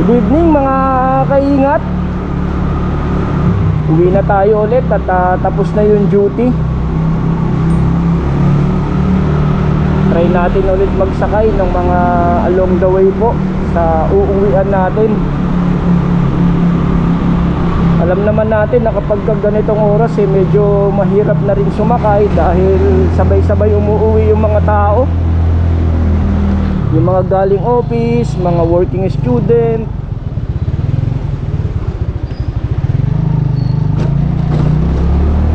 Good evening mga kaingat. Uwi na tayo ulit at tapos na yung duty. Try natin ulit magsakay ng mga along the way po sa uuwian natin. Alam naman natin na kapag ganitong oras medyo mahirap na rin sumakay dahil sabay-sabay umuwi yung mga tao. Yung mga galing office, mga working student.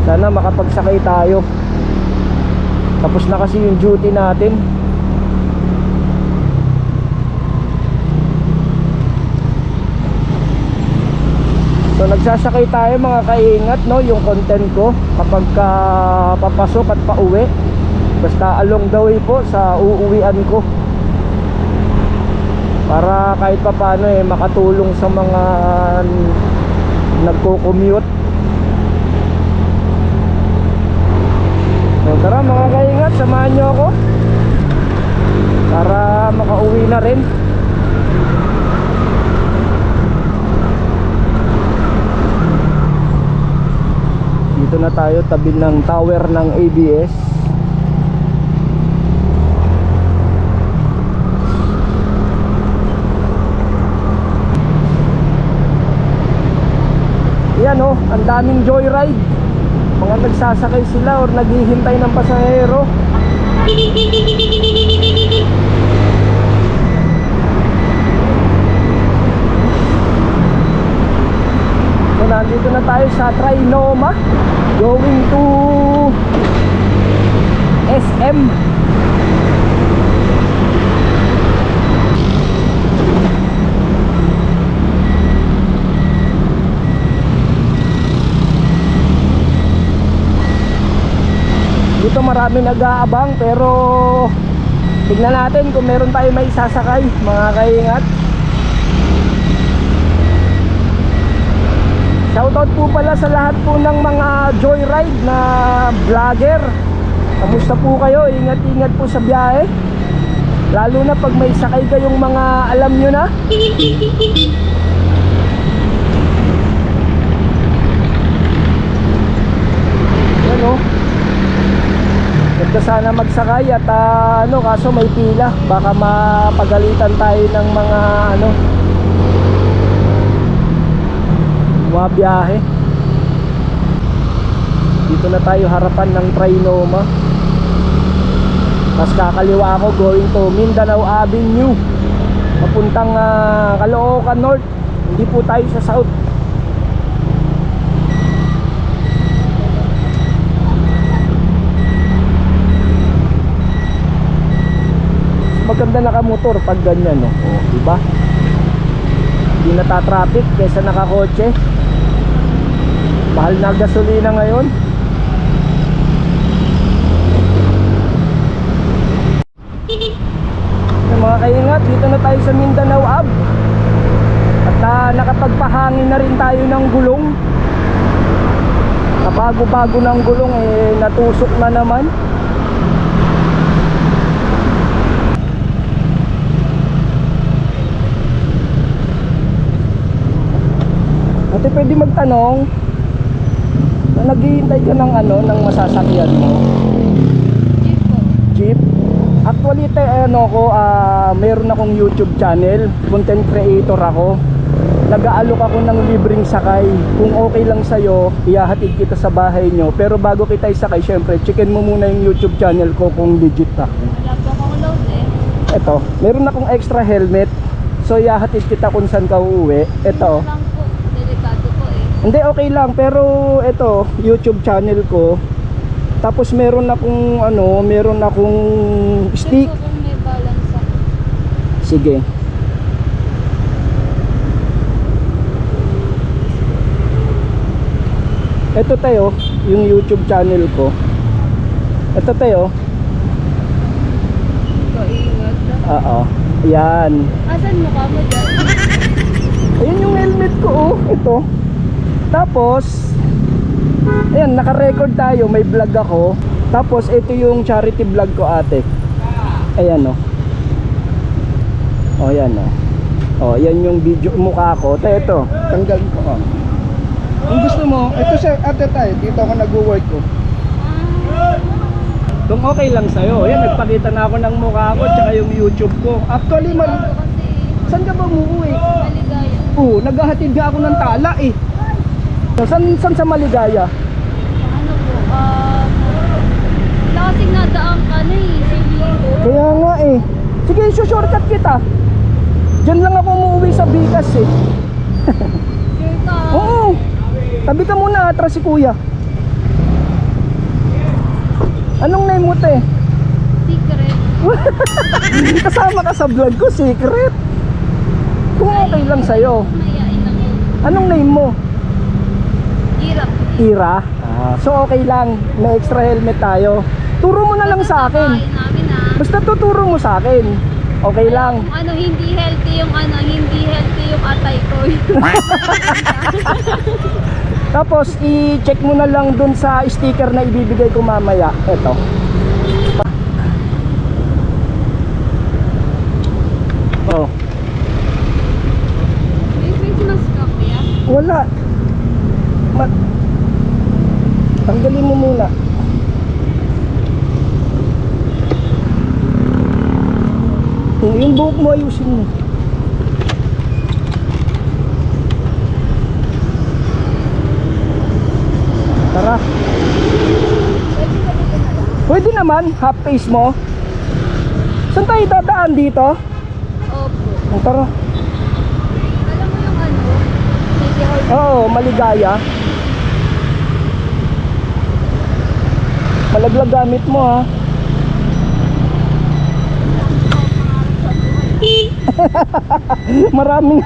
Sana makapagsakay tayo. Tapos na kasi yung duty natin. So nagsasakay tayo mga kaingat, no, yung content ko kapag papasok at pauwi. Basta along the way po sa uuwian ko, para kahit papaano makatulong sa mga nagko-commute. So tara mga kaingat, samahan nyo ako para makauwi na rin. Dito na tayo, tabi ng tower ng ABS. Yan oh, ang daming joyride. Mga nagsasakay sila or naghihintay ng pasahero. So nandito na tayo sa Trinoma, going to SM. Dito marami nag-aabang, pero tignan natin kung meron tayo may sasakay mga kaingat. Shoutout po pala sa lahat po ng mga joyride na vlogger. Kamusta po kayo? Ingat-ingat po sa biyahe, lalo na pag may sakay kayong mga alam nyo na. Ano? Ganda sana magsakay at kaso may pila, baka mapagalitan tayo ng mga mga biyahe. Dito na tayo harapan ng Trinoma. Tapos kakaliwa ako going to Mindanao Avenue, papuntang Caloocan North. Hindi po tayo sa South. Maganda nakamotor pag ganyan, no? Oh, diba? Hindi nata-traffic kaysa nakakotse. Mahal na gasolina ngayon. Yung mga kaingat, dito na tayo sa Mindanao Ave. At nakapagpahangin na rin tayo ng gulong. Kabago-bago ng gulong natusok na naman. Ate, pwede magtanong, naghihintay ka ng ng masasakyan mo? Jeep po. Jeep? Actually, meron akong YouTube channel, content creator ako. Nag-aalok ako ng libreng sakay. Kung okay lang sa'yo, ihahatid kita sa bahay nyo. Pero bago kita isakay, syempre, checkin mo muna yung YouTube channel ko kung legit ka. Wala po akong load Eto, meron akong extra helmet. So, ihahatid kita kung saan ka uuwi. Eto. Lang po, delikado po Hindi, okay lang, pero ito, YouTube channel ko. Tapos meron akong stick. Gusto kong may balance ako. Sige. Ito tayo, yung YouTube channel ko. Ito tayo. Kaingat na. Oo. Yan. Asan mo ka mo dyan? Ayun yung helmet ko, oh. Ito. Tapos ayan, naka-record tayo, may vlog ako. Tapos ito yung charity vlog ko, ate. Ayan, oh. Oh, yan, oh. Oh, yan yung video mukha ko. Ito. Tanggalin ko. Oh. Kung gusto mo, ito sa ate tayo. Dito ako nag-work ko. Kung okay lang sa'yo. Yan, nagpakita na ako ng mukha ko tsaka yung YouTube ko. Actually, Kasi saan ka ba umuwi? maligaya. Oo, naghahatid nga ako ng tala eh. So, saan sa Maligaya? Ano po, wala kasing nadaang ka na eh. Sige. Kaya nga eh. Sige, shortcut kita. Diyan lang ako umuwi sa Bigas eh. Sure ka? Oo. Tabi ka muna, atras si kuya. Anong name mo te? Secret. Kasama ka sa vlog ko, secret. Kung okay lang sa'yo. Mayain lang yun. Anong name mo? Hirap. Ira? So okay lang, may extra helmet tayo. Turo mo na lang sa akin. Kakain namin Basta tuturo mo sa akin. Okay lang. Kung ano, hindi healthy yung atay ko. Tapos i-check mo na lang dun sa sticker na ibibigay ko mamaya. Eto. Oh, May face mask ka kuya? wala. Tanggalin mo muna. Yung buhok mo ayusin mo. Tara. Pwede naman, half face mo. Saan tayo dadaan dito? Opo. Tara. Alam mo yung ano? City Hall. Oo, Maligaya. Malaglag gamit mo ha. Maraming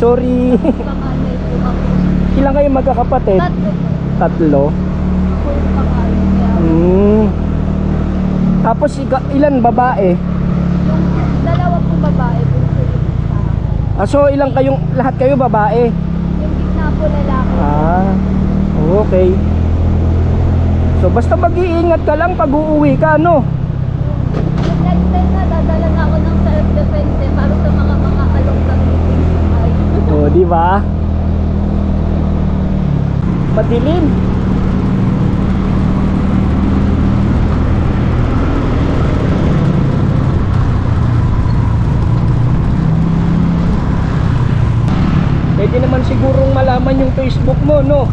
Sorry. Pangalan po ako. Ilan kayo magkakapatid? Tatlo po. Tatlo. Full pangalan. Kaya Hmm. Tapos ilan babae? yung So ilang kayong, lahat kayo babae? Yung gitna po lalaki. Okay. So basta mag-iingat ka lang pag uuwi ka, no? Yung next time na, dadala na ako ng self-defense para sa mga along commuting sakay. Di ba? Madilim. Pwede naman sigurong malaman yung Facebook mo, no?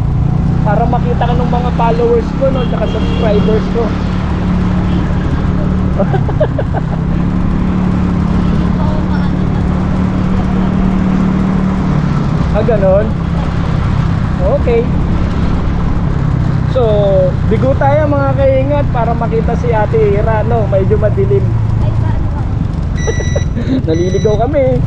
Para makita ka ng mga followers ko, no? Tsaka subscribers ko. Ganon? Okay. So, bigo tayo mga kaingat para makita si Ate Ira, no? Medyo madilim. Ay, paano ako? Naliligaw kami.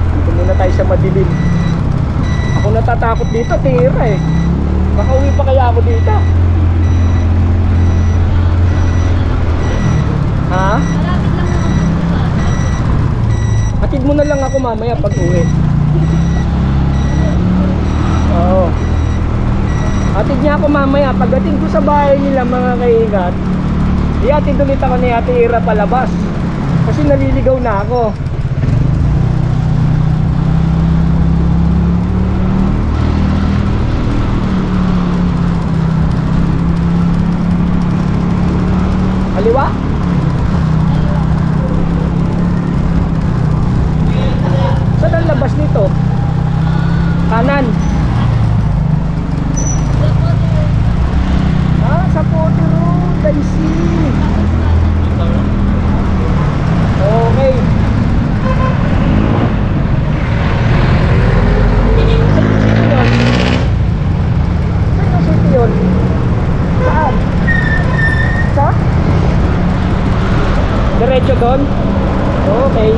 Dito muna tayo sa madilim. Ako natatakot dito, tira eh. Makauwi pa kaya ako dito? Ha? Malapit lang naman po sa akin. Hatid mo na lang ako mamaya pag uwi. Oo. Hatid niya ako mamaya. Pagdating ko sa bahay nila mga kaigat, ihatid ulit ako ni Ate Ira palabas. Kasi naliligaw na ako. Kaliwa? Saan ang labas nito? Kanan. Sa Potter Road, I see. Okay. Saan yung city yun? Saan? Sa? Diretso doon? Okay.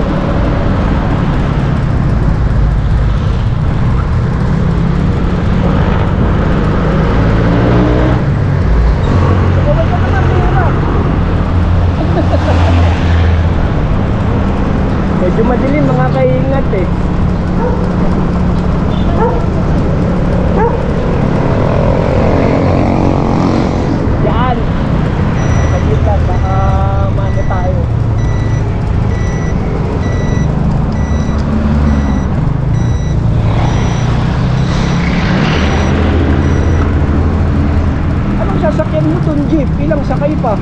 Medyo madilim mga kaingat eh. Yan. Kagitan, baka mano tayo. Anong sasakyan mo dun, jeep? Ilang sakay pa?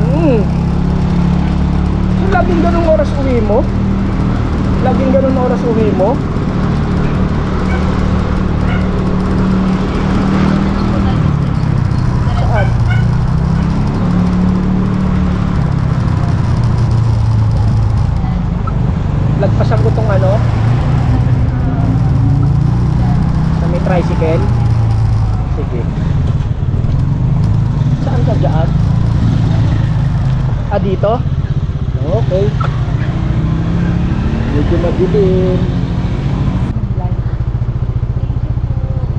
So, laging ganung oras uwi mo? Laging ganung oras uwi mo? Saan? Lagpasan ko tong ano? Sa may tricycle? Sige. Saan ka dyan? Dito? Okay. Medyo madilim.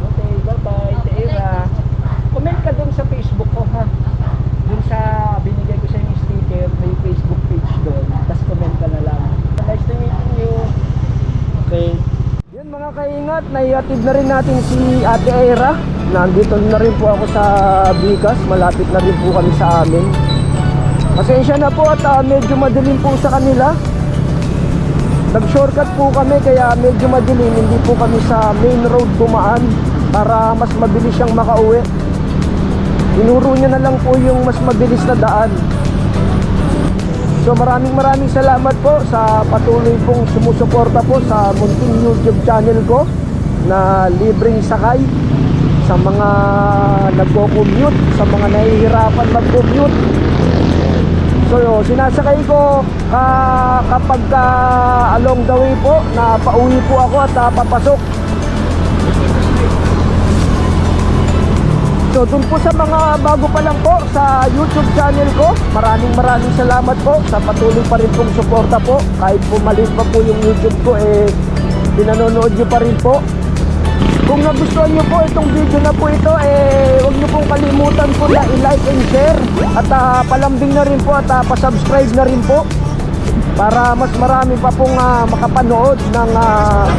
Okay, bye-bye. Teira. Comment ka dun sa Facebook ko, ha? Dun sa binigay ko sa yung sticker, may Facebook page doon. Tapos comment ka na lang. Nice to meeting you. Okay. Yun mga kaingat, naihatid na rin natin si Ate Ira. Nandito na rin po ako sa Bigas. Malapit na rin po kami sa amin. Pasensya na po at medyo madilim po sa kanila. Nag-shortcut po kami kaya medyo madilim. Hindi po kami sa main road dumaan para mas mabilis siyang makauwi. Tinuro niya na lang po yung mas mabilis na daan. So maraming salamat po sa patuloy pong sumusuporta po sa munting YouTube channel ko na libreng sakay sa mga nagko-commute, sa mga nahihirapan mag-commute. So sinasakay ko kapag along the way po na pauwi po ako at papasok. So dun po sa mga bago pa lang po sa YouTube channel ko, maraming salamat po sa patuloy pa rin pong suporta po. Kahit po maliit pa po yung YouTube ko, pinanonood nyo pa rin po. Kung nagustuhan nyo po itong video na po ito, huwag nyo pong kalimutan po na i-like and share. At palambing na rin po at pasubscribe na rin po. Para mas marami pa pong makapanood ng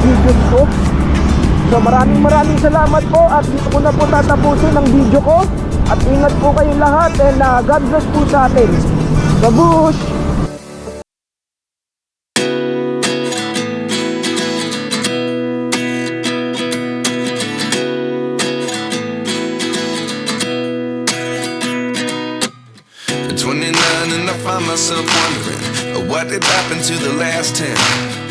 videos ko. So maraming salamat po at dito ko na po tatapusin ang video ko. At ingat po kayong lahat and God bless po sa atin. Babush! At 29 and I find myself wondering what did happen to the last 10.